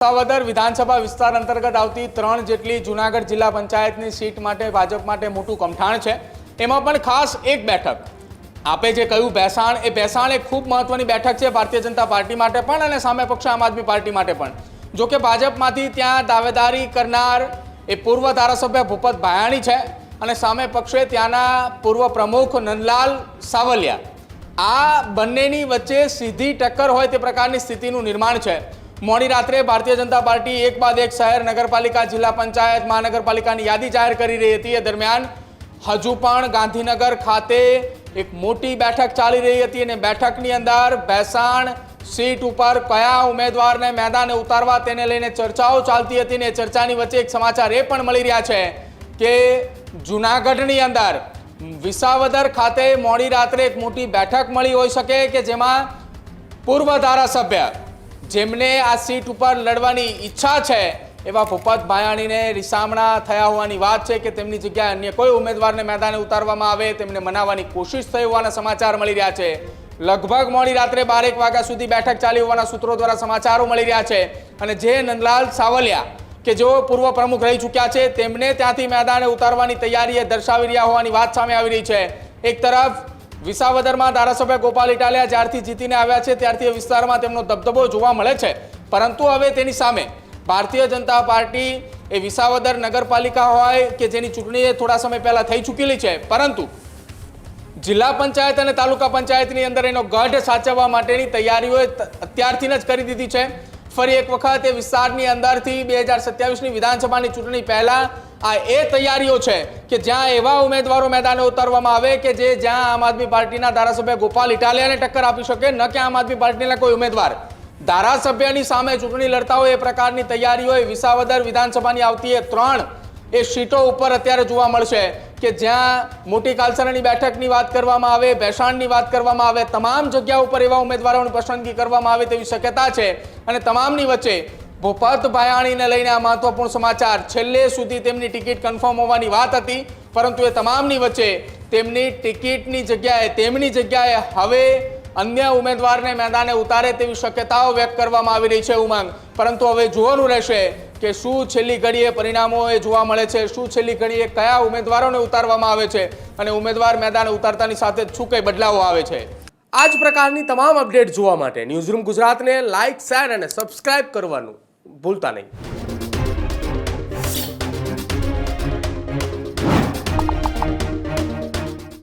વિસાવદર વિધાનસભા વિસ્તાર અંતર્ગત આવતી 3 જેટલી જૂનાગઢ જિલ્લા પંચાયતની સીટ માટે ભાજપ માટે મોટું કમઠાણ છે। એમાં પણ ખાસ એક બેઠક આપે જે કહ્યું ભેસાણ એક ખૂબ મહત્વની બેઠક છે ભારતીય જનતા પાર્ટી માટે પણ અને સામે પક્ષ આમ આદમી પાર્ટી માટે પણ। જો કે ભાજપમાંથી ત્યાં દાવેદારી કરનાર એ પૂર્વ ધારાસભ્ય ભૂપત ભાયાણી છે અને સામે પક્ષે ત્યાંના પૂર્વ પ્રમુખ નંદલાલ સાવલિયા। આ બંનેની વચ્ચે સીધી ટક્કર હોય તે પ્રકારની સ્થિતિનું નિર્માણ છે। મોડી રાત્રે ભારતીય જનતા પાર્ટી એક બાદ એક શહેર નગરપાલિકા જિલ્લા પંચાયત મહાનગરપાલિકાની યાદી જાહેર કરી રહી હતી। એ દરમિયાન હજુ પણ ગાંધીનગર ખાતે એક મોટી બેઠક ચાલી રહી હતી અને બેઠકની અંદર ભેસાણ સીટ ઉપર કયા ઉમેદવારને મેદાને ઉતારવા તેને લઈને ચર્ચાઓ ચાલતી હતી ને ચર્ચાની વચ્ચે એક સમાચાર એ પણ મળી રહ્યા છે કે જૂનાગઢની અંદર વિસાવદર ખાતે મોડી રાત્રે એક મોટી બેઠક મળી હોઈ શકે કે જેમાં પૂર્વ ધારાસભ્ય જેમને આ સીટ ઉપર લડવાની ઈચ્છા છે એવા ભૂપત ભાયાણીને રીસામણા થયા હોવાની વાત છે કે તેમની જગ્યાએ અન્ય કોઈ ઉમેદવારને મેદાને ઉતારવામાં આવે તેમને મનાવવાની કોશિશ થઈ હોવાના સમાચાર મળી રહ્યા છે। લગભગ મોડી રાત્રે 12 વાગ્યા સુધી બેઠક ચાલી હોવાના સૂત્રો દ્વારા સમાચારો મળી રહ્યા છે અને જે નંદલાલ સાવલિયા કે જેઓ પૂર્વ પ્રમુખ રહી ચૂક્યા છે તેમને ત્યાંથી મેદાને ઉતારવાની તૈયારી દર્શાવી રહ્યા હોવાની વાત સામે આવી રહી છે। એક તરફ વિસાવદરમાં ધારાસભ્ય ગોપાલ ઇટાલિયા જ્યારથી જીતીને આવ્યા છે ત્યારથી વિસ્તારમાં તેમનો દબદબો જોવા મળે છે, પરંતુ હવે તેની સામે ભારતીય જનતા પાર્ટી એ વિસાવદર નગરપાલિકા હોય કે જેની ચૂંટણી થોડા સમય પહેલા થઈ ચૂકેલી છે, પરંતુ જિલ્લા પંચાયત અને તાલુકા પંચાયતની અંદર એનો ગઢ સાચવવા માટેની તૈયારીઓ અત્યારથી જ કરી દીધી છે। ફરી એક વખત એ વિસ્તારની અંદરથી 2027ની વિધાનસભાની ચૂંટણી પહેલા આ એ તૈયારીઓ છે કે જ્યાં એવા ઉમેદવારો મેદાને ઉતારવામાં આવે કે જે જ્યાં આમ આદમી પાર્ટીના ધારાસભ્ય ગોપાલ ઇટાલિયાને ટક્કર આપી શકે, ન કે આમ આદમી પાર્ટીના કોઈ ઉમેદવાર ધારાસભ્યની સામે ચૂંટણી લડતા હોય એ પ્રકારની તૈયારીઓ વિસાવદર વિધાનસભાની આવતી એ 3 એ સીટો ઉપર અત્યારે જોવા મળશે કે જ્યાં મોટી કાલસરાની બેઠકની વાત કરવામાં આવે, ભેસાણની વાત કરવામાં આવે, તમામ જગ્યા ઉપર એવા ઉમેદવારોની પસંદગી કરવામાં આવે તેવી શક્યતા છે અને તમામની વચ્ચે ભૂપત ભાયાણીને લઈને આ મહત્વપૂર્ણ સમાચાર છેલ્લે સુધી તેમની ટિકિટ કન્ફર્મ હોવાની વાત હતી, પરંતુ એ તમામની વચ્ચે તેમની ટિકિટની જગ્યાએ હવે અન્ય ઉમેદવારને મેદાને ઉતારે તેવી શક્યતાઓ વ્યક્ત કરવામાં આવી રહી છે ઉમંગ। પરંતુ હવે જોવાનું રહેશે કે શું છેલ્લી ઘડીએ પરિણામો એ જોવા મળે છે, શું છેલ્લી ઘડીએ કયા ઉમેદવારોને ઉતારવામાં આવે છે અને ઉમેદવાર મેદાને ઉતારતાની સાથે શું કઈ બદલાવો આવે છે। આ જ પ્રકારની તમામ અપડેટ જોવા માટે ન્યૂઝરૂમ ગુજરાતને લાઇક, શેર અને સબસ્ક્રાઇબ કરવાનું ભૂલતા નહીં।